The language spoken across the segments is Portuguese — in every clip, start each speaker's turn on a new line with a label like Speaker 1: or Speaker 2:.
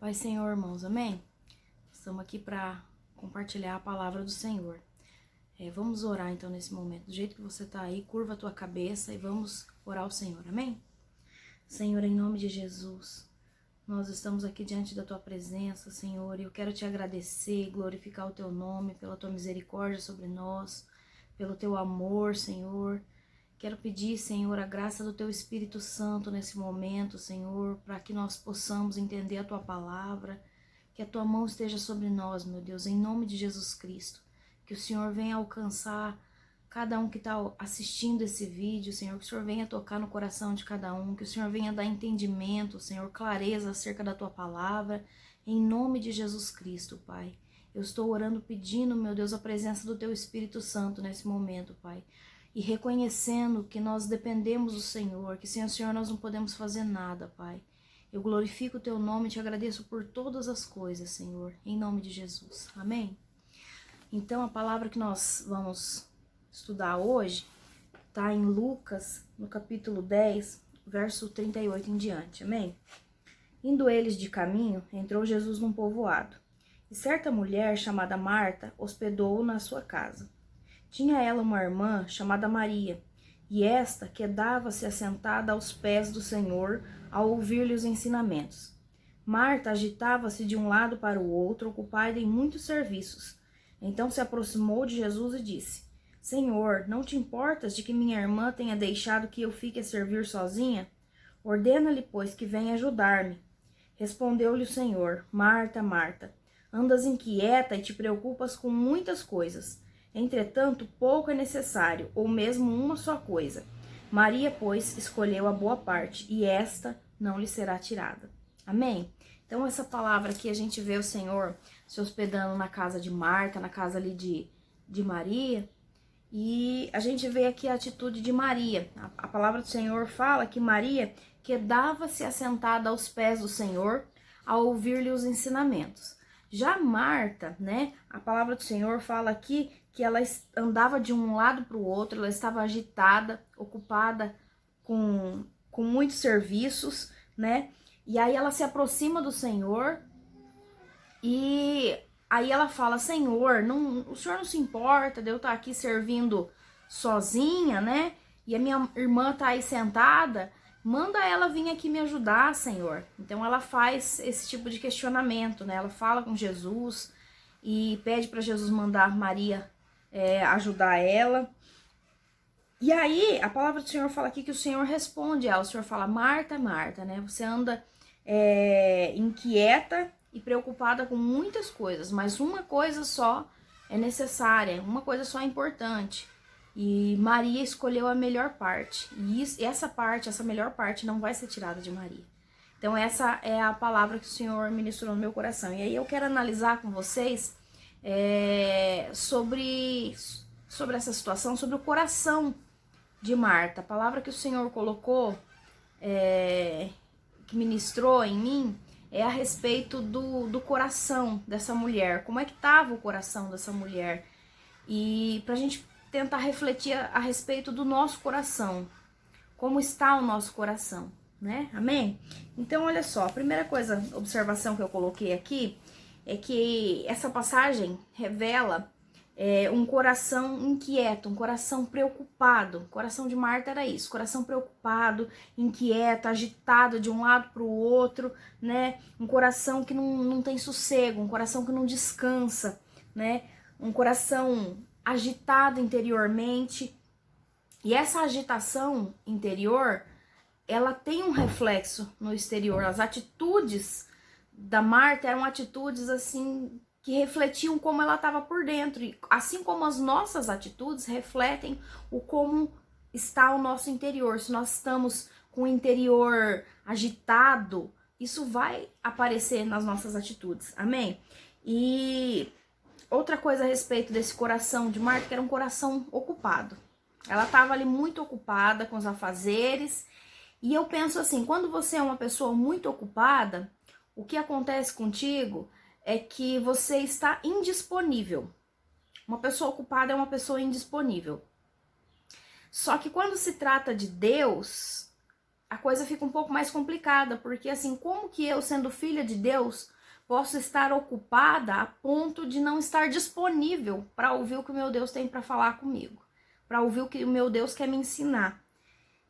Speaker 1: Pai, Senhor, irmãos, amém? Estamos aqui para compartilhar a palavra do Senhor. Vamos orar então nesse momento. Do jeito que você está aí, curva a tua cabeça e vamos orar ao Senhor, amém? Senhor, em nome de Jesus, nós estamos aqui diante da tua presença, Senhor, e eu quero te agradecer, glorificar o teu nome, pela tua misericórdia sobre nós, pelo teu amor, Senhor. Quero pedir, Senhor, a graça do teu Espírito Santo nesse momento, Senhor, para que nós possamos entender a tua palavra, que a tua mão esteja sobre nós, meu Deus, em nome de Jesus Cristo. Que o Senhor venha alcançar cada um que está assistindo esse vídeo, Senhor, que o Senhor venha tocar no coração de cada um, que o Senhor venha dar entendimento, Senhor, clareza acerca da tua palavra, em nome de Jesus Cristo, Pai. Eu estou orando, pedindo, meu Deus, a presença do teu Espírito Santo nesse momento, Pai. E reconhecendo que nós dependemos do Senhor, que sem o Senhor nós não podemos fazer nada, Pai. Eu glorifico o teu nome e te agradeço por todas as coisas, Senhor, em nome de Jesus. Amém? Então, a palavra que nós vamos estudar hoje está em Lucas, no capítulo 10, verso 38 em diante. Amém? Indo eles de caminho, entrou Jesus num povoado. E certa mulher, chamada Marta, hospedou-o na sua casa. Tinha ela uma irmã chamada Maria, e esta quedava-se assentada aos pés do Senhor ao ouvir-lhe os ensinamentos. Marta agitava-se de um lado para o outro, ocupada em muitos serviços. Então se aproximou de Jesus e disse: Senhor, não te importas de que minha irmã tenha deixado que eu fique a servir sozinha? Ordena-lhe, pois, que venha ajudar-me. Respondeu-lhe o Senhor: Marta, Marta, andas inquieta e te preocupas com muitas coisas. Entretanto, pouco é necessário, ou mesmo uma só coisa. Maria, pois, escolheu a boa parte, e esta não lhe será tirada. Amém? Então, essa palavra aqui, a gente vê o Senhor se hospedando na casa de Marta, na casa ali de Maria, e a gente vê aqui a atitude de Maria. A palavra do Senhor fala que Maria quedava-se assentada aos pés do Senhor ao ouvir-lhe os ensinamentos. Já Marta, né, a palavra do Senhor fala aqui que ela andava de um lado para o outro, ela estava agitada, ocupada com muitos serviços, né? E aí ela se aproxima do Senhor e aí ela fala: Senhor, o Senhor não se importa de eu estar aqui servindo sozinha, né? E a minha irmã tá aí sentada, manda ela vir aqui me ajudar, Senhor. Então ela faz esse tipo de questionamento, né? Ela fala com Jesus e pede para Jesus mandar Maria ajudar ela. E aí, a palavra do Senhor fala aqui que o Senhor responde ela. O Senhor fala: Marta, Marta, né? Você anda inquieta e preocupada com muitas coisas, mas uma coisa só é necessária, uma coisa só é importante. E Maria escolheu a melhor parte. E essa melhor parte não vai ser tirada de Maria. Então, essa é a palavra que o Senhor ministrou no meu coração. E aí eu quero analisar com vocês sobre essa situação, sobre o coração de Marta. A palavra que o Senhor colocou, que ministrou em mim, é a respeito do coração dessa mulher. Como é que estava o coração dessa mulher? E pra gente tentar refletir a respeito do nosso coração. Como está o nosso coração, né? Amém? Então, olha só, a primeira observação que eu coloquei aqui é que essa passagem revela um coração inquieto, um coração preocupado. O coração de Marta era isso, coração preocupado, inquieto, agitado de um lado para o outro, né? Um coração que não tem sossego, um coração que não descansa, né? Um coração agitado interiormente. E essa agitação interior, ela tem um reflexo no exterior. As atitudes da Marta eram atitudes assim que refletiam como ela estava por dentro, e assim como as nossas atitudes refletem como está o nosso interior. Se nós estamos com o interior agitado, isso vai aparecer nas nossas atitudes, amém? E outra coisa a respeito desse coração de Marta, que era um coração ocupado. Ela estava ali muito ocupada com os afazeres, e eu penso assim, quando você é uma pessoa muito ocupada, o que acontece contigo é que você está indisponível. Uma pessoa ocupada é uma pessoa indisponível. Só que quando se trata de Deus, a coisa fica um pouco mais complicada, porque assim, como que eu, sendo filha de Deus, posso estar ocupada a ponto de não estar disponível para ouvir o que o meu Deus tem para falar comigo, para ouvir o que o meu Deus quer me ensinar?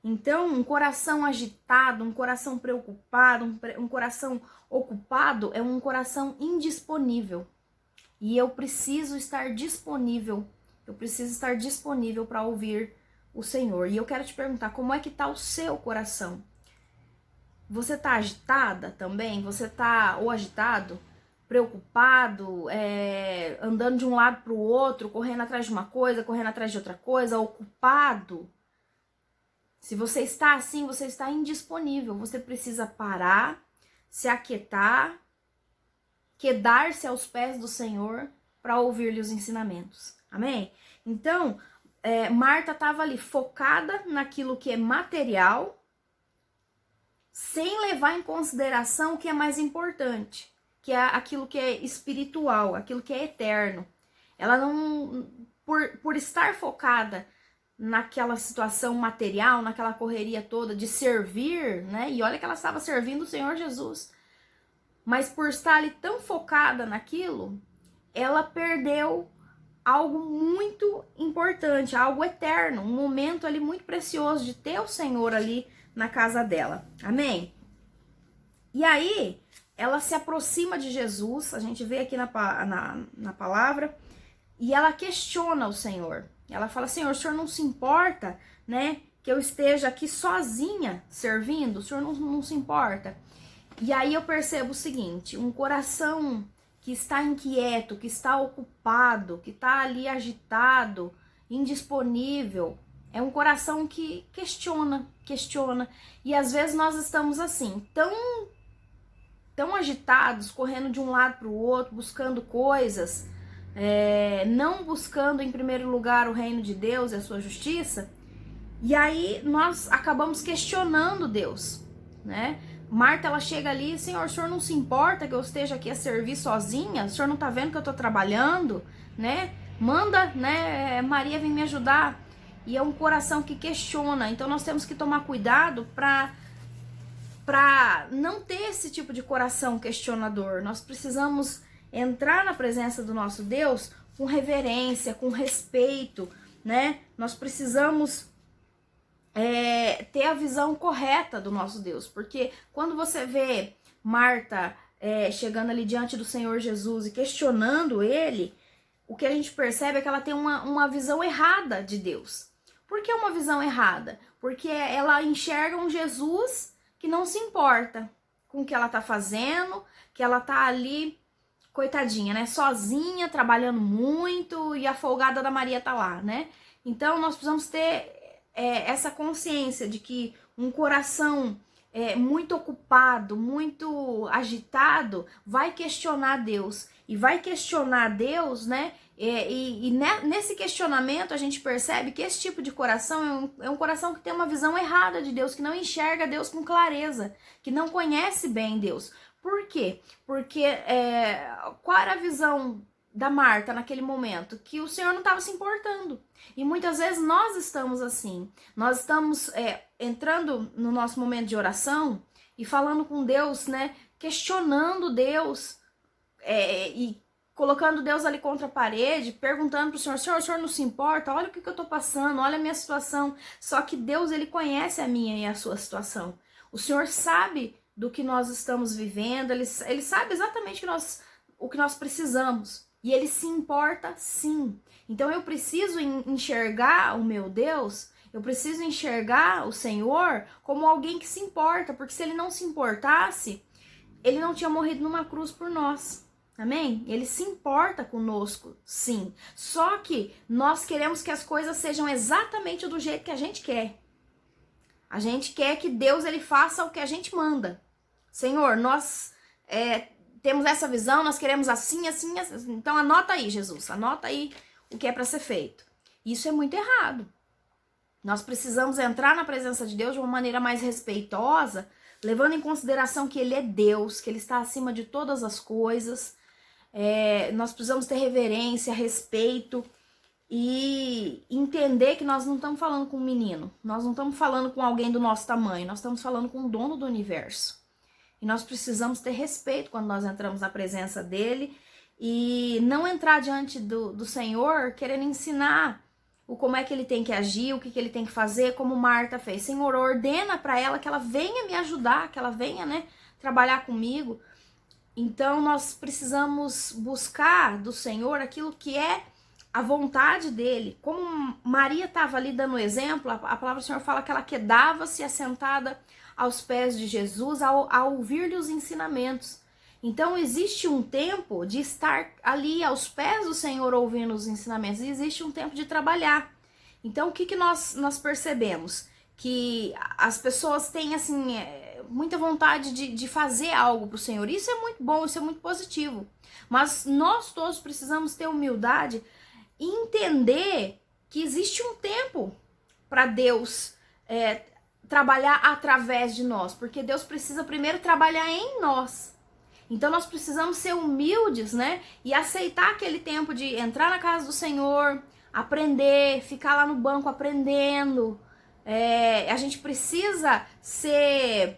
Speaker 1: Então, um coração agitado, um coração preocupado, um coração ocupado é um coração indisponível. E eu preciso estar disponível. Eu preciso estar disponível para ouvir o Senhor. E eu quero te perguntar, como é que está o seu coração? Você está agitada também? Você está ou agitado, preocupado, andando de um lado para o outro, correndo atrás de uma coisa, correndo atrás de outra coisa, ocupado? Se você está assim, você está indisponível. Você precisa parar, se aquietar, quedar-se aos pés do Senhor para ouvir-lhe os ensinamentos. Amém? Então, Marta estava ali focada naquilo que é material, sem levar em consideração o que é mais importante, que é aquilo que é espiritual, aquilo que é eterno. Ela não, por estar focada naquela situação material, naquela correria toda de servir, né? E olha que ela estava servindo o Senhor Jesus. Mas por estar ali tão focada naquilo, ela perdeu algo muito importante, algo eterno, um momento ali muito precioso de ter o Senhor ali na casa dela. Amém? E aí, ela se aproxima de Jesus, a gente vê aqui na palavra, e ela questiona o Senhor. Ela fala, Senhor, o Senhor não se importa, né, que eu esteja aqui sozinha servindo? O Senhor não se importa? E aí eu percebo o seguinte, um coração que está inquieto, que está ocupado, que está ali agitado, indisponível, é um coração que questiona. E às vezes nós estamos assim, tão agitados, correndo de um lado para o outro, buscando coisas, não buscando em primeiro lugar o reino de Deus e a sua justiça, e aí nós acabamos questionando Deus, né? Marta, ela chega ali, Senhor, o Senhor não se importa que eu esteja aqui a servir sozinha? O Senhor não tá vendo que eu tô trabalhando, né? Manda, né, Maria vem me ajudar. E é um coração que questiona, então nós temos que tomar cuidado para não ter esse tipo de coração questionador. Nós precisamos entrar na presença do nosso Deus com reverência, com respeito, né? Nós precisamos ter a visão correta do nosso Deus, porque quando você vê Marta chegando ali diante do Senhor Jesus e questionando ele, o que a gente percebe é que ela tem uma visão errada de Deus. Por que uma visão errada? Porque ela enxerga um Jesus que não se importa com o que ela tá fazendo, que ela tá ali, coitadinha, né, sozinha, trabalhando muito, e a folgada da Maria tá lá, né? Então nós precisamos ter essa consciência de que um coração muito ocupado, muito agitado, vai questionar Deus. E vai questionar Deus, né? Nesse questionamento a gente percebe que esse tipo de coração é um coração que tem uma visão errada de Deus, que não enxerga Deus com clareza, que não conhece bem Deus. Por quê? Porque qual era a visão da Marta naquele momento? Que o Senhor não estava se importando. E muitas vezes nós estamos assim. Nós estamos entrando no nosso momento de oração e falando com Deus, né? Questionando Deus e colocando Deus ali contra a parede, perguntando pro Senhor, o Senhor não se importa? Olha o que eu tô passando, olha a minha situação. Só que Deus, ele conhece a minha e a sua situação. O Senhor sabe do que nós estamos vivendo, ele sabe exatamente o que nós precisamos. E ele se importa sim. Então eu preciso enxergar o meu Deus, eu preciso enxergar o Senhor como alguém que se importa, porque se ele não se importasse, ele não tinha morrido numa cruz por nós. Amém? Ele se importa conosco, sim. Só que nós queremos que as coisas sejam exatamente do jeito que a gente quer. A gente quer que Deus ele faça o que a gente manda. Senhor, nós temos essa visão, nós queremos assim, assim, assim. Então anota aí, Jesus, anota aí o que é para ser feito. Isso é muito errado. Nós precisamos entrar na presença de Deus de uma maneira mais respeitosa, levando em consideração que ele é Deus, que ele está acima de todas as coisas. Nós precisamos ter reverência, respeito e entender que nós não estamos falando com um menino, nós não estamos falando com alguém do nosso tamanho, nós estamos falando com o dono do universo. E nós precisamos ter respeito quando nós entramos na presença dele e não entrar diante do Senhor querendo ensinar como é que ele tem que agir, o que ele tem que fazer, como Marta fez. Senhor, ordena para ela que ela venha me ajudar, que ela venha, né, trabalhar comigo. Então nós precisamos buscar do Senhor aquilo que é a vontade dele. Como Maria estava ali dando exemplo, a palavra do Senhor fala que ela quedava-se assentada aos pés de Jesus ao ouvir-lhe os ensinamentos. Então existe um tempo de estar ali aos pés do Senhor ouvindo os ensinamentos, e existe um tempo de trabalhar. Então o que nós percebemos? Que as pessoas têm assim muita vontade de fazer algo para o Senhor. Isso é muito bom, isso é muito positivo. Mas nós todos precisamos ter humildade e entender que existe um tempo para Deus trabalhar através de nós, porque Deus precisa primeiro trabalhar em nós. Então nós precisamos ser humildes, né? E aceitar aquele tempo de entrar na casa do Senhor, aprender, ficar lá no banco aprendendo. A gente precisa ser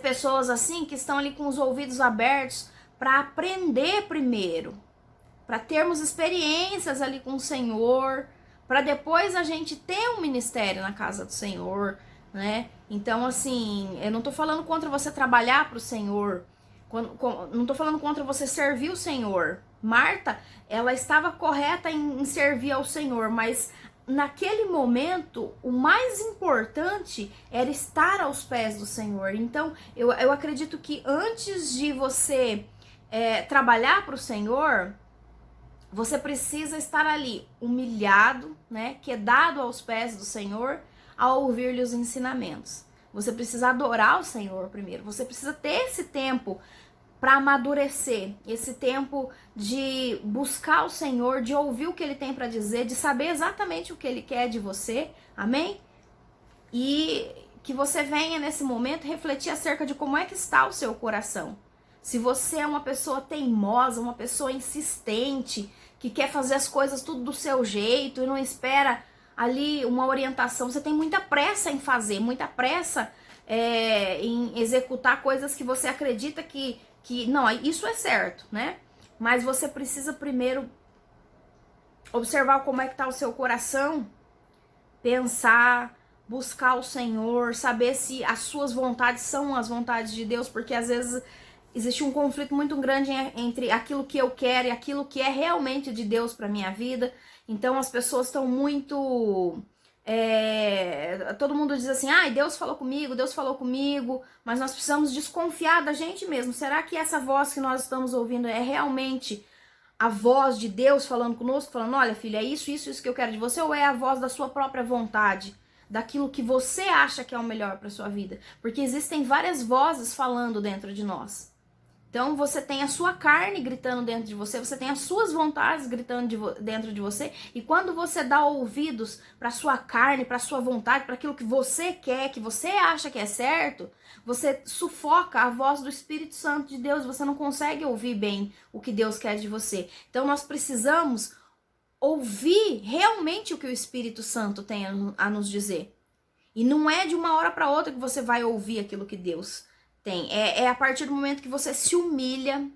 Speaker 1: pessoas assim que estão ali com os ouvidos abertos para aprender primeiro, para termos experiências ali com o Senhor, para depois a gente ter um ministério na casa do Senhor, né? Então, assim, eu não tô falando contra você trabalhar para o Senhor, não tô falando contra você servir o Senhor. Marta, ela estava correta em servir ao Senhor, mas naquele momento, o mais importante era estar aos pés do Senhor. Então, eu acredito que antes de você trabalhar para o Senhor, você precisa estar ali humilhado, né, quedado aos pés do Senhor, ao ouvir-lhe os ensinamentos. Você precisa adorar o Senhor primeiro. Você precisa ter esse tempo para amadurecer, esse tempo de buscar o Senhor, de ouvir o que Ele tem para dizer, de saber exatamente o que Ele quer de você, amém? E que você venha nesse momento refletir acerca de como é que está o seu coração. Se você é uma pessoa teimosa, uma pessoa insistente, que quer fazer as coisas tudo do seu jeito e não espera ali uma orientação, você tem muita pressa em fazer, muita pressa em executar coisas que você acredita que não, isso é certo, né? Mas você precisa primeiro observar como é que tá o seu coração, pensar, buscar o Senhor, saber se as suas vontades são as vontades de Deus, porque às vezes existe um conflito muito grande entre aquilo que eu quero e aquilo que é realmente de Deus para minha vida. Então as pessoas estão muito... todo mundo diz assim, Deus falou comigo, mas nós precisamos desconfiar da gente mesmo. Será que essa voz que nós estamos ouvindo é realmente a voz de Deus falando conosco, falando, olha filha, é isso que eu quero de você, ou é a voz da sua própria vontade, daquilo que você acha que é o melhor para sua vida? Porque existem várias vozes falando dentro de nós. Então você tem a sua carne gritando dentro de você, você tem as suas vontades gritando dentro de você, e quando você dá ouvidos para sua carne, para sua vontade, para aquilo que você quer, que você acha que é certo, você sufoca a voz do Espírito Santo de Deus, você não consegue ouvir bem o que Deus quer de você. Então nós precisamos ouvir realmente o que o Espírito Santo tem a nos dizer. E não é de uma hora para outra que você vai ouvir aquilo que Deus tem. É a partir do momento que você se humilha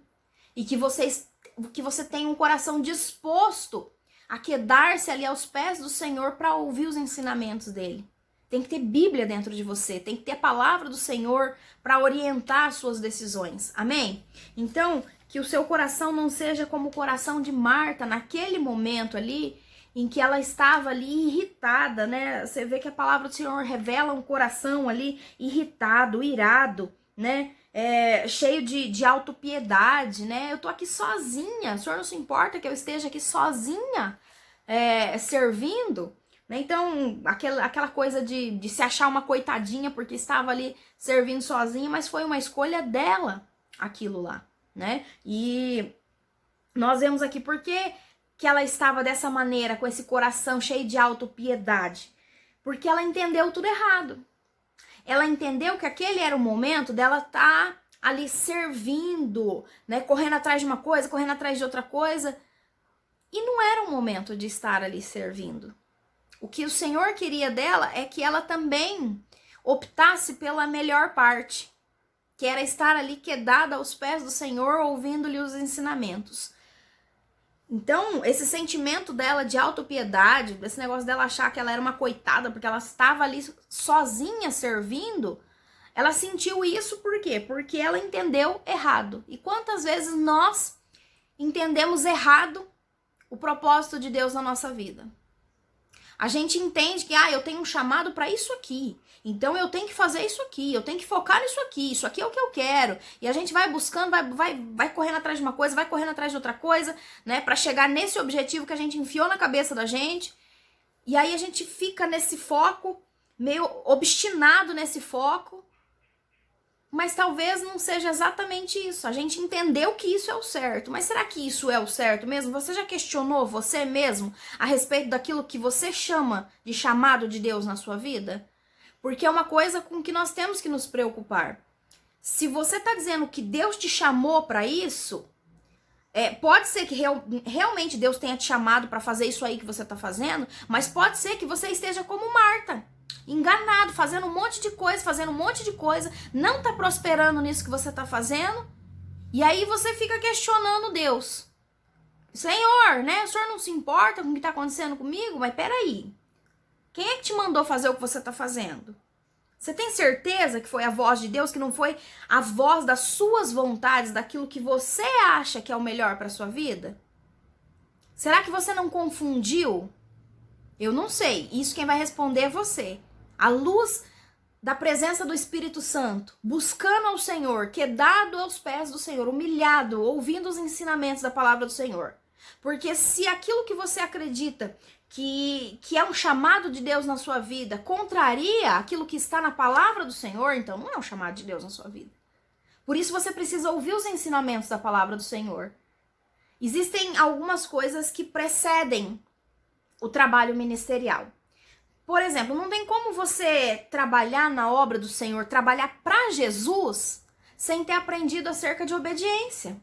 Speaker 1: e que você tem um coração disposto a quedar-se ali aos pés do Senhor para ouvir os ensinamentos dele. Tem que ter Bíblia dentro de você, tem que ter a palavra do Senhor para orientar as suas decisões. Amém? Então, que o seu coração não seja como o coração de Marta naquele momento ali, em que ela estava ali irritada, né? Você vê que a palavra do Senhor revela um coração ali irritado, irado, né? Cheio de autopiedade, né? Eu tô aqui sozinha, o Senhor não se importa que eu esteja aqui sozinha servindo, né? Então, aquela coisa de se achar uma coitadinha porque estava ali servindo sozinha, mas foi uma escolha dela, aquilo lá, né? E nós vemos aqui porque que ela estava dessa maneira, com esse coração cheio de autopiedade, porque ela entendeu tudo errado. Ela entendeu que aquele era o momento dela estar ali servindo, né, correndo atrás de uma coisa, correndo atrás de outra coisa, E não era um momento de estar ali servindo. O que o Senhor queria dela é que ela também optasse pela melhor parte, que era estar ali quedada aos pés do Senhor, ouvindo-lhe os ensinamentos. Então, esse sentimento dela de autopiedade, esse negócio dela achar que ela era uma coitada porque ela estava ali sozinha servindo, ela sentiu isso por quê? Porque ela entendeu errado. E quantas vezes nós entendemos errado o propósito de Deus na nossa vida? A gente entende que, eu tenho um chamado para isso aqui, então eu tenho que fazer isso aqui, eu tenho que focar nisso aqui, isso aqui é o que eu quero. E a gente vai buscando, vai correndo atrás de uma coisa, vai correndo atrás de outra coisa, né, para chegar nesse objetivo que a gente enfiou na cabeça da gente. E aí a gente fica nesse foco, meio obstinado nesse foco, mas talvez não seja exatamente isso. A gente entendeu que isso é o certo, mas será que isso é o certo mesmo? Você já questionou você mesmo a respeito daquilo que você chama de chamado de Deus na sua vida? Porque é uma coisa com que nós temos que nos preocupar. Se você está dizendo que Deus te chamou para isso, pode ser que realmente Deus tenha te chamado para fazer isso aí que você está fazendo, mas pode ser que você esteja como Marta, enganado, fazendo um monte de coisa, não tá prosperando nisso que você tá fazendo, e aí você fica questionando Deus. Senhor, né? O Senhor não se importa com o que tá acontecendo comigo? Mas peraí, quem é que te mandou fazer o que você tá fazendo? Você tem certeza que foi a voz de Deus, que não foi a voz das suas vontades, daquilo que você acha que é o melhor para sua vida? Será que você não confundiu? Eu não sei, isso quem vai responder é você. À luz da presença do Espírito Santo, buscando ao Senhor, quedado aos pés do Senhor, humilhado, ouvindo os ensinamentos da palavra do Senhor. Porque se aquilo que você acredita que é um chamado de Deus na sua vida contraria aquilo que está na palavra do Senhor, então não é um chamado de Deus na sua vida. Por isso você precisa ouvir os ensinamentos da palavra do Senhor. Existem algumas coisas que precedem o trabalho ministerial. Por exemplo, não tem como você trabalhar na obra do Senhor, trabalhar para Jesus, sem ter aprendido acerca de obediência.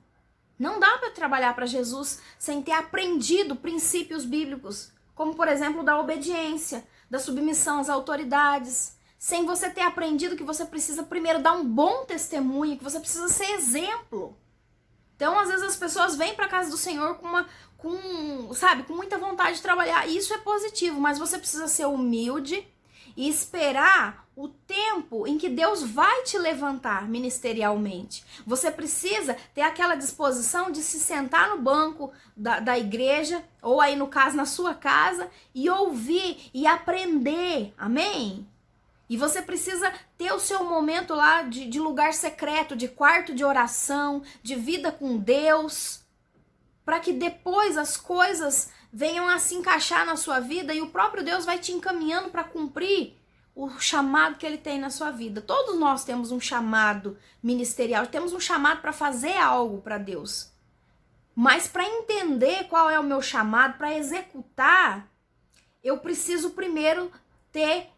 Speaker 1: Não dá para trabalhar para Jesus sem ter aprendido princípios bíblicos, como por exemplo da obediência, da submissão às autoridades, sem você ter aprendido que você precisa primeiro dar um bom testemunho, que você precisa ser exemplo. Então, às vezes as pessoas vêm para a casa do Senhor com muita vontade de trabalhar. E isso é positivo, mas você precisa ser humilde e esperar o tempo em que Deus vai te levantar ministerialmente. Você precisa ter aquela disposição de se sentar no banco da igreja, ou aí no caso na sua casa, e ouvir e aprender. Amém? E você precisa ter o seu momento lá de lugar secreto, de quarto de oração, de vida com Deus, para que depois as coisas venham a se encaixar na sua vida e o próprio Deus vai te encaminhando para cumprir o chamado que Ele tem na sua vida. Todos nós temos um chamado ministerial, temos um chamado para fazer algo para Deus. Mas para entender qual é o meu chamado, para executar, eu preciso primeiro ter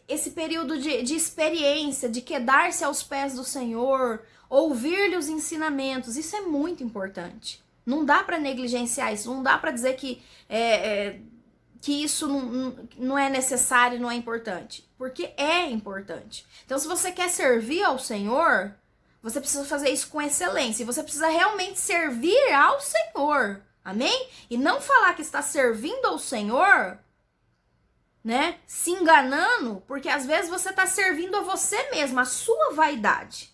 Speaker 1: esse período de experiência, de quedar-se aos pés do Senhor, ouvir-lhe os ensinamentos. Isso é muito importante. Não dá para negligenciar isso, não dá para dizer que isso não é necessário, não é importante. Porque é importante. Então, se você quer servir ao Senhor, você precisa fazer isso com excelência. E você precisa realmente servir ao Senhor. Amém? E não falar que está servindo ao Senhor, né, se enganando, porque às vezes você está servindo a você mesmo, a sua vaidade.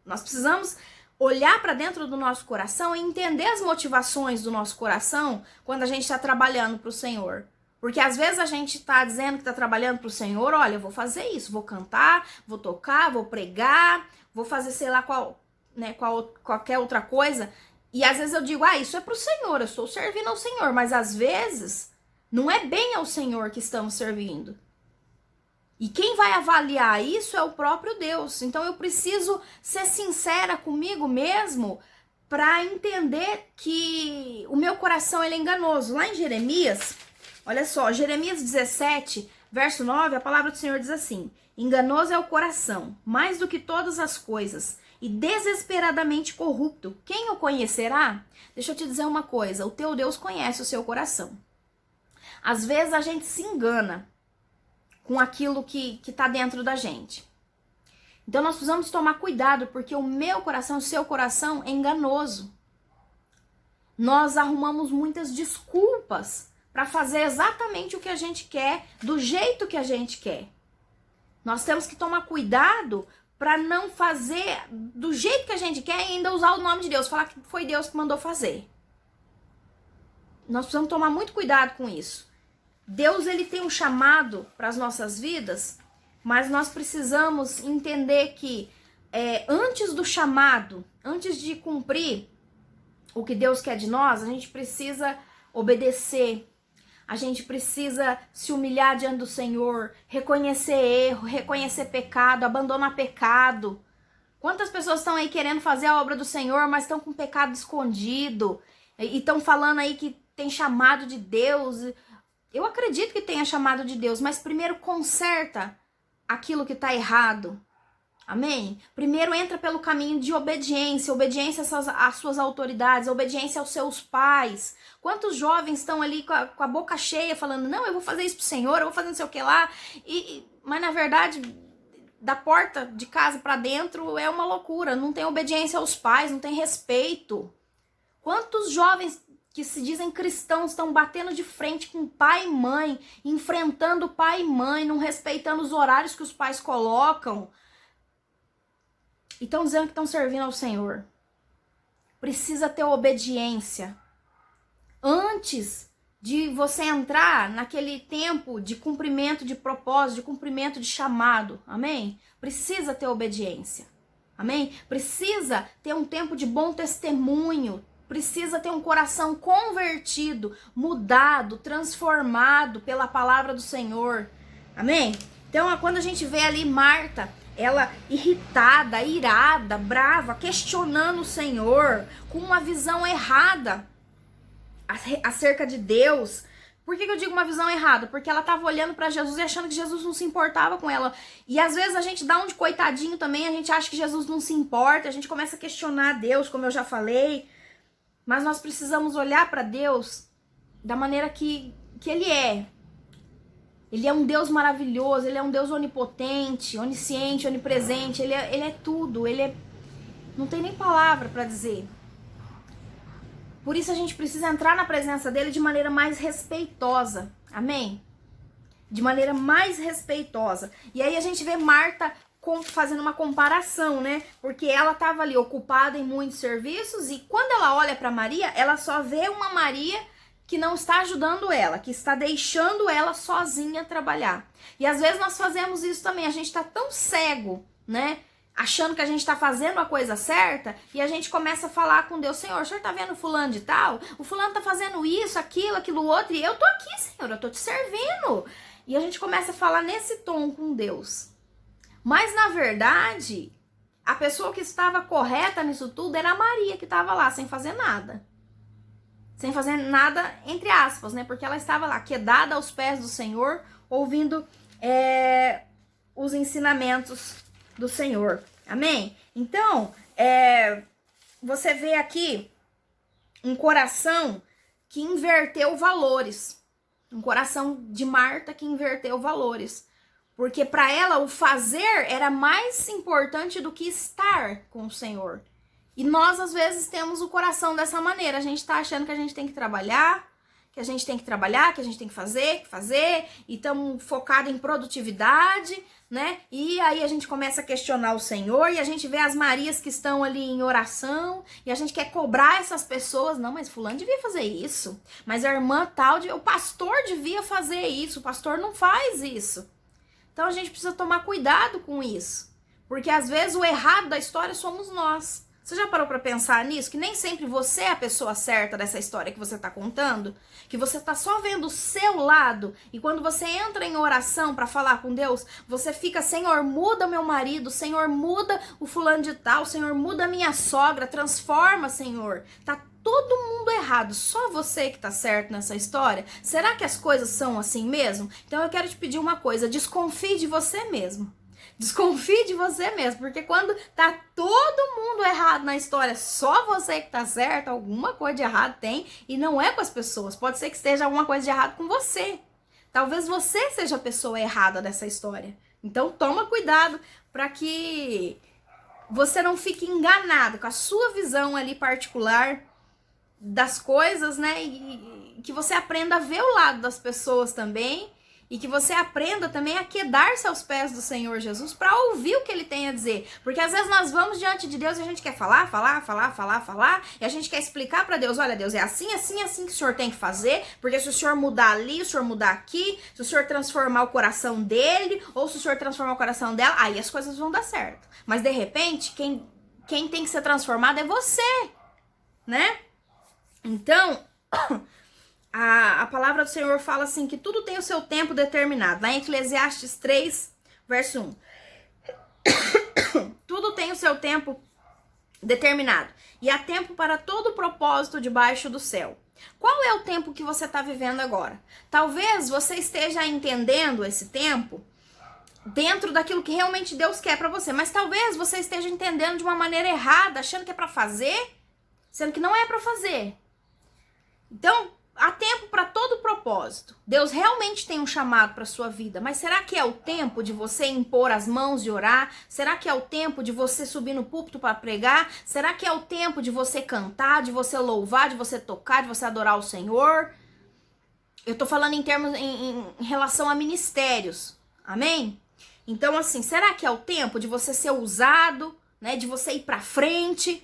Speaker 1: Nós precisamos olhar para dentro do nosso coração e entender as motivações do nosso coração quando a gente está trabalhando para o Senhor. Porque às vezes a gente está dizendo que está trabalhando para o Senhor, olha, eu vou fazer isso, vou cantar, vou tocar, vou pregar, vou fazer sei lá qualquer outra coisa. E às vezes eu digo, isso é para o Senhor, eu estou servindo ao Senhor, mas às vezes não é bem ao Senhor que estamos servindo. E quem vai avaliar isso é o próprio Deus. Então eu preciso ser sincera comigo mesmo para entender que o meu coração ele é enganoso. Lá em Jeremias, olha só, Jeremias 17, verso 9, a palavra do Senhor diz assim: enganoso é o coração, mais do que todas as coisas, e desesperadamente corrupto. Quem o conhecerá? Deixa eu te dizer uma coisa, o teu Deus conhece o seu coração. Às vezes a gente se engana com aquilo que está dentro da gente. Então nós precisamos tomar cuidado, porque o meu coração, o seu coração é enganoso. Nós arrumamos muitas desculpas para fazer exatamente o que a gente quer, do jeito que a gente quer. Nós temos que tomar cuidado para não fazer do jeito que a gente quer e ainda usar o nome de Deus, falar que foi Deus que mandou fazer. Nós precisamos tomar muito cuidado com isso. Deus, ele tem um chamado para as nossas vidas, mas nós precisamos entender que antes do chamado, antes de cumprir o que Deus quer de nós, a gente precisa obedecer, a gente precisa se humilhar diante do Senhor, reconhecer erro, reconhecer pecado, abandonar pecado. Quantas pessoas estão aí querendo fazer a obra do Senhor, mas estão com pecado escondido, e estão falando aí que tem chamado de Deus. Eu acredito que tenha chamado de Deus, mas primeiro conserta aquilo que está errado. Amém? Primeiro entra pelo caminho de obediência, obediência às suas autoridades, obediência aos seus pais. Quantos jovens estão ali com a boca cheia falando, não, eu vou fazer isso pro Senhor, eu vou fazer não sei o que lá, mas na verdade, da porta de casa para dentro é uma loucura, não tem obediência aos pais, não tem respeito. Quantos jovens que se dizem cristãos estão batendo de frente com pai e mãe, enfrentando pai e mãe, não respeitando os horários que os pais colocam, e estão dizendo que estão servindo ao Senhor. Precisa ter obediência. Antes de você entrar naquele tempo de cumprimento de propósito, de cumprimento de chamado, amém? Precisa ter obediência, amém? Precisa ter um tempo de bom testemunho, precisa ter um coração convertido, mudado, transformado pela palavra do Senhor, amém? Então, quando a gente vê ali Marta, ela irritada, irada, brava, questionando o Senhor, com uma visão errada acerca de Deus. Por que eu digo uma visão errada? Porque ela estava olhando para Jesus e achando que Jesus não se importava com ela. E às vezes a gente dá um de coitadinho também, a gente acha que Jesus não se importa, a gente começa a questionar Deus, como eu já falei. Mas nós precisamos olhar para Deus da maneira que Ele é. Ele é um Deus maravilhoso, Ele é um Deus onipotente, onisciente, onipresente, Ele é tudo, não tem nem palavra para dizer. Por isso a gente precisa entrar na presença dEle de maneira mais respeitosa, amém? De maneira mais respeitosa. E aí a gente vê Marta fazendo uma comparação, né? Porque ela estava ali ocupada em muitos serviços e quando ela olha para Maria, ela só vê uma Maria que não está ajudando ela, que está deixando ela sozinha trabalhar. E às vezes nós fazemos isso também, a gente está tão cego, né? Achando que a gente está fazendo a coisa certa, e a gente começa a falar com Deus, Senhor, o Senhor está vendo fulano de tal? O fulano está fazendo isso, aquilo outro, e eu tô aqui, Senhor, eu tô te servindo. E a gente começa a falar nesse tom com Deus. Mas na verdade, a pessoa que estava correta nisso tudo era a Maria, que estava lá sem fazer nada. Sem fazer nada, entre aspas, né? Porque ela estava lá, quedada aos pés do Senhor, ouvindo os ensinamentos do Senhor. Amém? Então, você vê aqui um coração que inverteu valores. Um coração de Marta que inverteu valores. Porque para ela o fazer era mais importante do que estar com o Senhor. E nós, às vezes, temos o coração dessa maneira. A gente tá achando que a gente tem que trabalhar, que a gente tem que fazer, e estamos focados em produtividade, né? E aí a gente começa a questionar o Senhor, e a gente vê as Marias que estão ali em oração, e a gente quer cobrar essas pessoas. Não, mas fulano devia fazer isso. Mas a irmã tal, o pastor devia fazer isso. O pastor não faz isso. Então a gente precisa tomar cuidado com isso. Porque às vezes o errado da história somos nós. Você já parou para pensar nisso? Que nem sempre você é a pessoa certa dessa história que você está contando? Que você está só vendo o seu lado? E quando você entra em oração para falar com Deus, você fica, Senhor, muda meu marido, Senhor, muda o fulano de tal, Senhor, muda a minha sogra, transforma, Senhor. Tá todo mundo errado, só você que tá certo nessa história? Será que as coisas são assim mesmo? Então eu quero te pedir uma coisa, desconfie de você mesmo. Desconfie de você mesmo, porque quando tá todo mundo errado na história, só você que tá certo, alguma coisa de errado tem, e não é com as pessoas. Pode ser que esteja alguma coisa de errado com você. Talvez você seja a pessoa errada dessa história. Então toma cuidado para que você não fique enganado com a sua visão ali particular das coisas, né? E que você aprenda a ver o lado das pessoas também. E que você aprenda também a quedar-se aos pés do Senhor Jesus para ouvir o que ele tem a dizer. Porque às vezes nós vamos diante de Deus e a gente quer falar. E a gente quer explicar para Deus, olha Deus, é assim que o Senhor tem que fazer. Porque se o Senhor mudar ali, o Senhor mudar aqui, se o Senhor transformar o coração dele, ou se o Senhor transformar o coração dela, aí as coisas vão dar certo. Mas de repente, quem tem que ser transformado é você, né? Então... A palavra do Senhor fala assim, que tudo tem o seu tempo determinado. Lá em Eclesiastes 3, verso 1. Tudo tem o seu tempo determinado. E há tempo para todo propósito debaixo do céu. Qual é o tempo que você está vivendo agora? Talvez você esteja entendendo esse tempo dentro daquilo que realmente Deus quer para você. Mas talvez você esteja entendendo de uma maneira errada, achando que é para fazer, sendo que não é para fazer. Então... há tempo para todo propósito. Deus realmente tem um chamado para sua vida, mas será que é o tempo de você impor as mãos e orar? Será que é o tempo de você subir no púlpito para pregar? Será que é o tempo de você cantar, de você louvar, de você tocar, de você adorar o Senhor? Eu tô falando em termos em relação a ministérios. Amém? Então assim, será que é o tempo de você ser usado, né, de você ir para frente?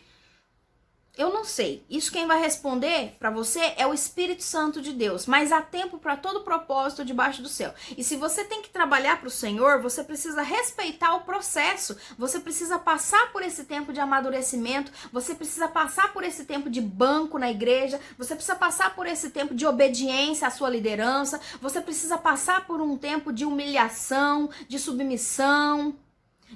Speaker 1: Eu não sei. Isso quem vai responder para você é o Espírito Santo de Deus. Mas há tempo para todo propósito debaixo do céu. E se você tem que trabalhar para o Senhor, você precisa respeitar o processo. Você precisa passar por esse tempo de amadurecimento. Você precisa passar por esse tempo de banco na igreja. Você precisa passar por esse tempo de obediência à sua liderança. Você precisa passar por um tempo de humilhação, de submissão.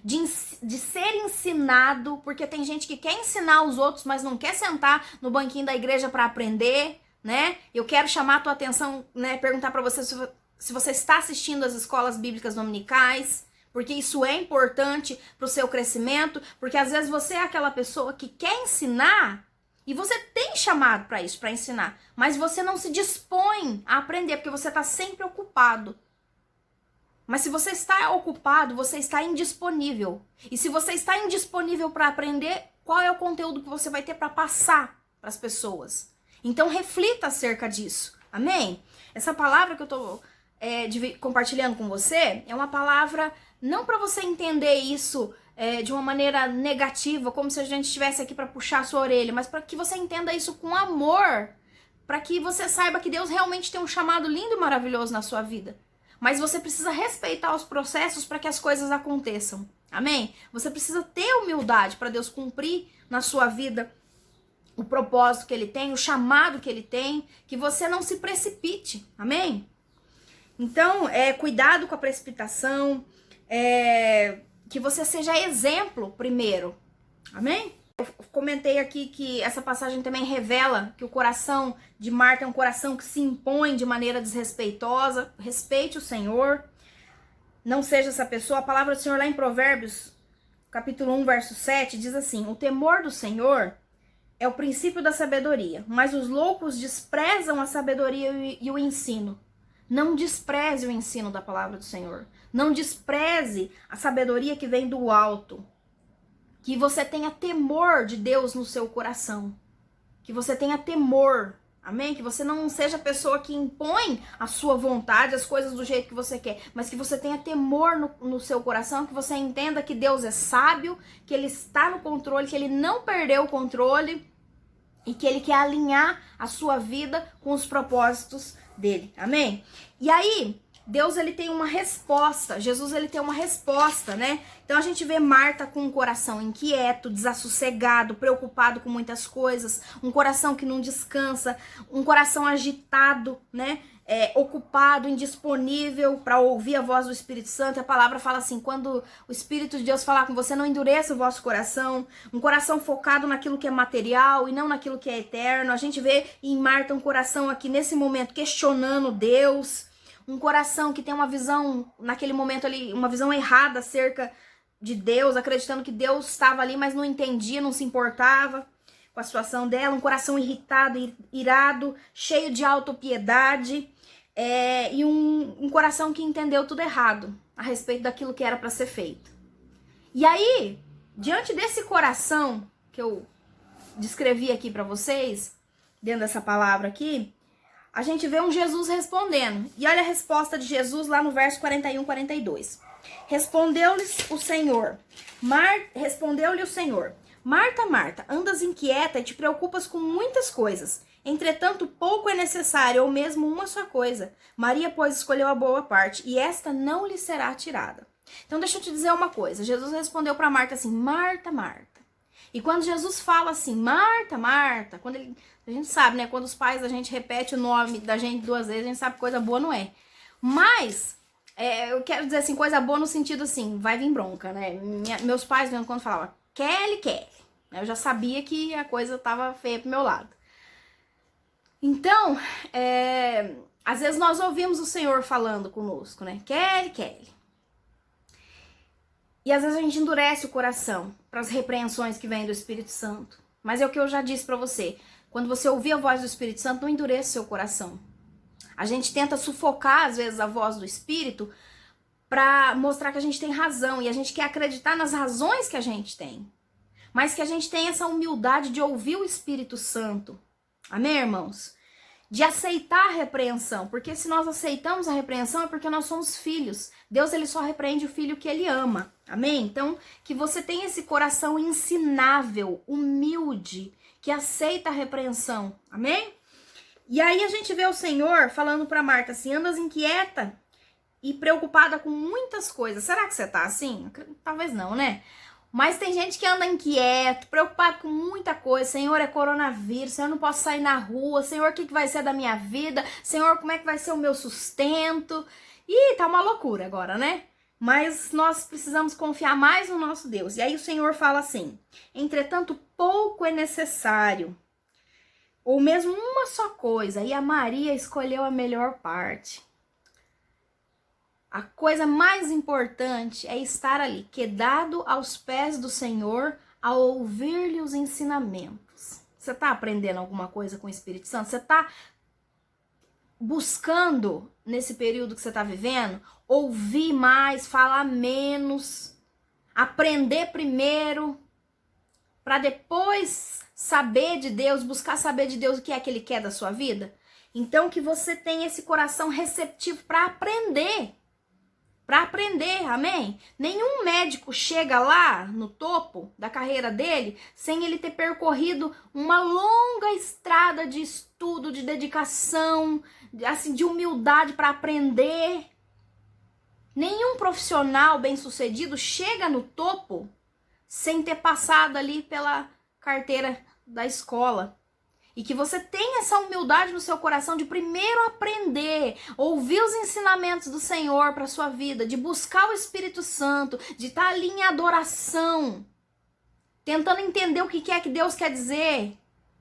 Speaker 1: De ser ensinado, porque tem gente que quer ensinar os outros, mas não quer sentar no banquinho da igreja para aprender, né? Eu quero chamar a tua atenção, né? Perguntar para você se você está assistindo às escolas bíblicas dominicais, porque isso é importante para o seu crescimento, porque às vezes você é aquela pessoa que quer ensinar e você tem chamado para isso, para ensinar, mas você não se dispõe a aprender, porque você está sempre ocupado. Mas se você está ocupado, você está indisponível. E se você está indisponível para aprender, qual é o conteúdo que você vai ter para passar para as pessoas? Então reflita acerca disso. Amém? Essa palavra que eu estou compartilhando com você é uma palavra não para você entender isso de uma maneira negativa, como se a gente estivesse aqui para puxar a sua orelha, mas para que você entenda isso com amor, para que você saiba que Deus realmente tem um chamado lindo e maravilhoso na sua vida. Mas você precisa respeitar os processos para que as coisas aconteçam. Amém? Você precisa ter humildade para Deus cumprir na sua vida o propósito que Ele tem, o chamado que Ele tem, que você não se precipite. Amém? Então, cuidado com a precipitação, que você seja exemplo primeiro. Amém? Eu comentei aqui que essa passagem também revela que o coração de Marta é um coração que se impõe de maneira desrespeitosa. Respeite o Senhor. Não seja essa pessoa. A palavra do Senhor lá em Provérbios, capítulo 1, verso 7, diz assim: o temor do Senhor é o princípio da sabedoria, mas os loucos desprezam a sabedoria e o ensino. Não despreze o ensino da palavra do Senhor. Não despreze a sabedoria que vem do alto. Que você tenha temor de Deus no seu coração. Que você tenha temor. Amém? Que você não seja a pessoa que impõe a sua vontade, as coisas do jeito que você quer. Mas que você tenha temor no seu coração. Que você entenda que Deus é sábio. Que Ele está no controle. Que Ele não perdeu o controle. E que Ele quer alinhar a sua vida com os propósitos dEle. Amém? E aí... Deus, ele tem uma resposta, Jesus, ele tem uma resposta, né? Então a gente vê Marta com um coração inquieto, desassossegado, preocupado com muitas coisas, um coração que não descansa, um coração agitado, né? Ocupado, indisponível para ouvir a voz do Espírito Santo. E a palavra fala assim, quando o Espírito de Deus falar com você, não endureça o vosso coração, um coração focado naquilo que é material e não naquilo que é eterno. A gente vê em Marta um coração aqui nesse momento questionando Deus, um coração que tem uma visão, naquele momento ali, uma visão errada acerca de Deus, acreditando que Deus estava ali, mas não entendia, não se importava com a situação dela, um coração irritado, irado, cheio de autopiedade, e um coração que entendeu tudo errado a respeito daquilo que era para ser feito. E aí, diante desse coração que eu descrevi aqui para vocês, dentro dessa palavra aqui, a gente vê um Jesus respondendo. E olha a resposta de Jesus lá no verso 41, 42. Respondeu-lhe o Senhor, Marta, Marta, andas inquieta e te preocupas com muitas coisas. Entretanto, pouco é necessário, ou mesmo uma só coisa. Maria, pois, escolheu a boa parte, e esta não lhe será tirada. Então, deixa eu te dizer uma coisa. Jesus respondeu para Marta assim, Marta, Marta. E quando Jesus fala assim, Marta, Marta, a gente sabe, né? Quando os pais da gente repetem o nome da gente 2 vezes, a gente sabe que coisa boa não é. Mas, eu quero dizer assim, coisa boa no sentido assim, vai vir bronca, né? Meus pais, mesmo quando falavam, Kelly, eu já sabia que a coisa tava feia pro meu lado. Então, às vezes nós ouvimos o Senhor falando conosco, né? Kelly. E às vezes a gente endurece o coração para as repreensões que vêm do Espírito Santo. Mas é o que eu já disse para você. Quando você ouvir a voz do Espírito Santo, não endureça seu coração. A gente tenta sufocar, às vezes, a voz do Espírito para mostrar que a gente tem razão. E a gente quer acreditar nas razões que a gente tem. Mas que a gente tem essa humildade de ouvir o Espírito Santo. Amém, irmãos? De aceitar a repreensão. Porque se nós aceitamos a repreensão é porque nós somos filhos. Deus, ele só repreende o filho que ele ama. Amém? Então, que você tenha esse coração ensinável, humilde, que aceita a repreensão. Amém? E aí a gente vê o Senhor falando para Marta assim, andas inquieta e preocupada com muitas coisas. Será que você tá assim? Talvez não, né? Mas tem gente que anda inquieto, preocupado com muita coisa. Senhor, é coronavírus. Senhor, não posso sair na rua. Senhor, o que vai ser da minha vida? Senhor, como é que vai ser o meu sustento? Ih, tá uma loucura agora, né? Mas nós precisamos confiar mais no nosso Deus. E aí o Senhor fala assim, entretanto, pouco é necessário. Ou mesmo uma só coisa. E a Maria escolheu a melhor parte. A coisa mais importante é estar ali, quedado aos pés do Senhor, a ouvir-lhe os ensinamentos. Você está aprendendo alguma coisa com o Espírito Santo? Você está buscando, nesse período que você está vivendo, ouvir mais, falar menos, aprender primeiro, para depois saber de Deus, buscar saber de Deus o que é que Ele quer da sua vida? Então, que você tenha esse coração receptivo para aprender. Para aprender, amém? Nenhum médico chega lá no topo da carreira dele sem ele ter percorrido uma longa estrada de estudo, de dedicação, assim, de humildade para aprender. Nenhum profissional bem-sucedido chega no topo sem ter passado ali pela carteira da escola. E que você tenha essa humildade no seu coração de primeiro aprender, ouvir os ensinamentos do Senhor para sua vida, de buscar o Espírito Santo, de estar ali em adoração, tentando entender o que é que Deus quer dizer,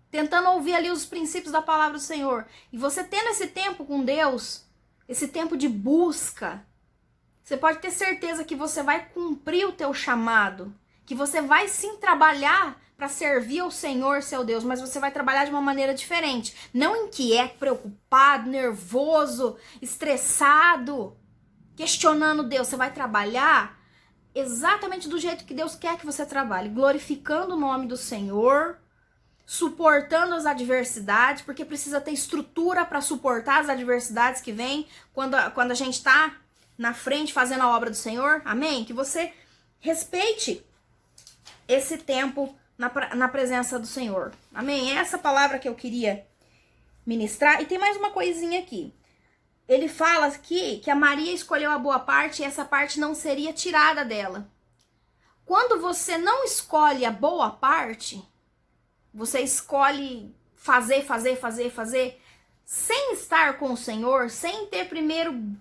Speaker 1: tentando ouvir ali os princípios da palavra do Senhor. E você tendo esse tempo com Deus, esse tempo de busca, você pode ter certeza que você vai cumprir o teu chamado, que você vai sim trabalhar para servir ao Senhor, seu Deus, mas você vai trabalhar de uma maneira diferente. Não inquieto, preocupado, nervoso, estressado, questionando Deus. Você vai trabalhar exatamente do jeito que Deus quer que você trabalhe, glorificando o nome do Senhor, suportando as adversidades, porque precisa ter estrutura para suportar as adversidades que vêm quando a gente está na frente fazendo a obra do Senhor. Amém? Que você respeite esse tempo na presença do Senhor. Amém? É essa palavra que eu queria ministrar. E tem mais uma coisinha aqui. Ele fala aqui que a Maria escolheu a boa parte e essa parte não seria tirada dela. Quando você não escolhe a boa parte, você escolhe fazer, sem estar com o Senhor, sem ter primeiro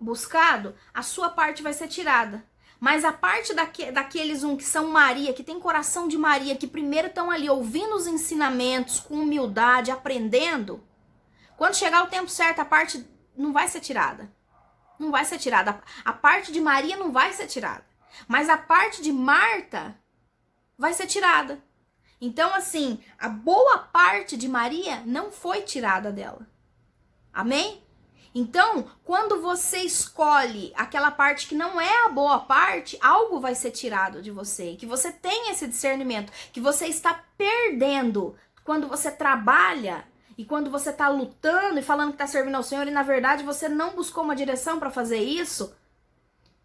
Speaker 1: buscado, a sua parte vai ser tirada. Mas a parte daqueles que são Maria, que tem coração de Maria, que primeiro estão ali ouvindo os ensinamentos com humildade, aprendendo, quando chegar o tempo certo, a parte não vai ser tirada. Não vai ser tirada. A parte de Maria não vai ser tirada. Mas a parte de Marta vai ser tirada. Então, assim, a boa parte de Maria não foi tirada dela. Amém? Então, quando você escolhe aquela parte que não é a boa parte, algo vai ser tirado de você. Que você tenha esse discernimento, que você está perdendo quando você trabalha e quando você está lutando e falando que está servindo ao Senhor e na verdade você não buscou uma direção para fazer isso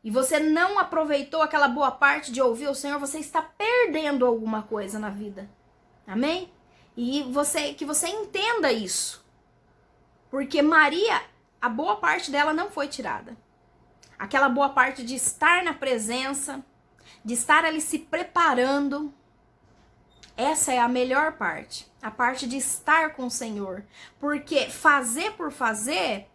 Speaker 1: e você não aproveitou aquela boa parte de ouvir o Senhor, você está perdendo alguma coisa na vida. Amém? E que você entenda isso. Porque Maria, a boa parte dela não foi tirada. Aquela boa parte de estar na presença, de estar ali se preparando, essa é a melhor parte. A parte de estar com o Senhor. Porque fazer por fazer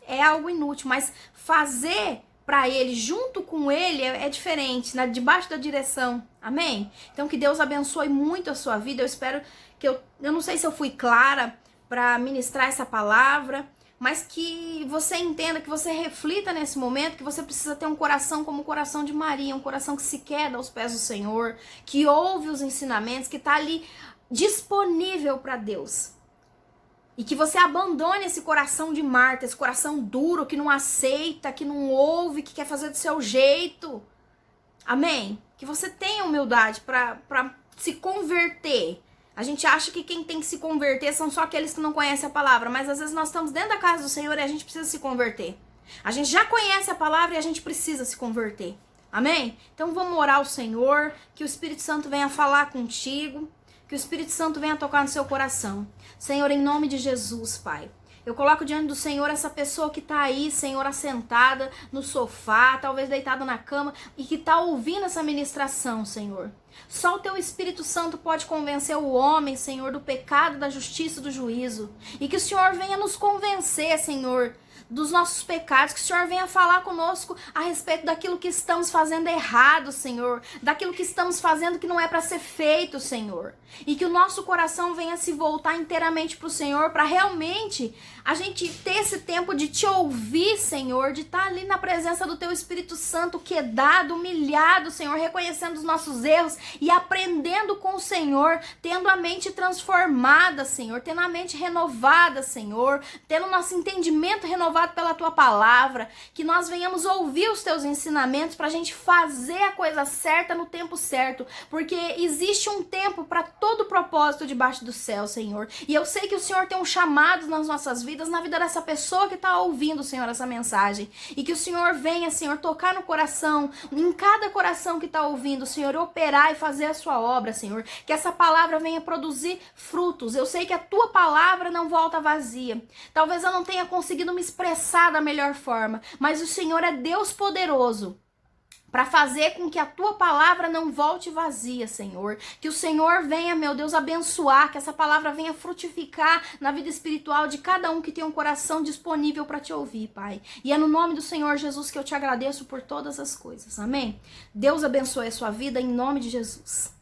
Speaker 1: é algo inútil, mas fazer para Ele, junto com Ele, é diferente, debaixo da direção. Amém? Então que Deus abençoe muito a sua vida. Eu espero que eu não sei se eu fui clara para ministrar essa palavra, mas que você entenda, que você reflita nesse momento, que você precisa ter um coração como o coração de Maria, um coração que se queda aos pés do Senhor, que ouve os ensinamentos, que está ali disponível para Deus. E que você abandone esse coração de Marta, esse coração duro, que não aceita, que não ouve, que quer fazer do seu jeito. Amém? Que você tenha humildade para se converter. A gente acha que quem tem que se converter são só aqueles que não conhecem a palavra, mas às vezes nós estamos dentro da casa do Senhor e a gente precisa se converter. A gente já conhece a palavra e a gente precisa se converter. Amém? Então vamos orar ao Senhor, que o Espírito Santo venha falar contigo, que o Espírito Santo venha tocar no seu coração. Senhor, em nome de Jesus, Pai. Eu coloco diante do Senhor essa pessoa que está aí, Senhor, assentada no sofá, talvez deitada na cama, e que está ouvindo essa ministração, Senhor. Só o Teu Espírito Santo pode convencer o homem, Senhor, do pecado, da justiça e do juízo. E que o Senhor venha nos convencer, Senhor, dos nossos pecados, que o Senhor venha falar conosco a respeito daquilo que estamos fazendo errado, Senhor, daquilo que estamos fazendo que não é para ser feito, Senhor, e que o nosso coração venha se voltar inteiramente para o Senhor, para realmente a gente ter esse tempo de Te ouvir, Senhor, de estar ali na presença do Teu Espírito Santo, quedado, humilhado, Senhor, reconhecendo os nossos erros e aprendendo com o Senhor, tendo a mente transformada, Senhor, tendo a mente renovada, Senhor, tendo o nosso entendimento renovado pela Tua palavra, que nós venhamos ouvir os Teus ensinamentos para a gente fazer a coisa certa no tempo certo, porque existe um tempo para todo propósito debaixo do céu, Senhor, e eu sei que o Senhor tem um chamado nas nossas vidas, na vida dessa pessoa que está ouvindo, Senhor, essa mensagem, e que o Senhor venha, Senhor, tocar no coração, em cada coração que está ouvindo, Senhor, operar e fazer a sua obra, Senhor, que essa palavra venha produzir frutos. Eu sei que a Tua palavra não volta vazia, talvez eu não tenha conseguido me expressar da melhor forma, mas o Senhor é Deus poderoso para fazer com que a Tua palavra não volte vazia, Senhor. Que o Senhor venha, meu Deus, abençoar, que essa palavra venha frutificar na vida espiritual de cada um que tem um coração disponível para Te ouvir, Pai. E é no nome do Senhor Jesus que eu Te agradeço por todas as coisas. Amém? Deus abençoe a sua vida em nome de Jesus.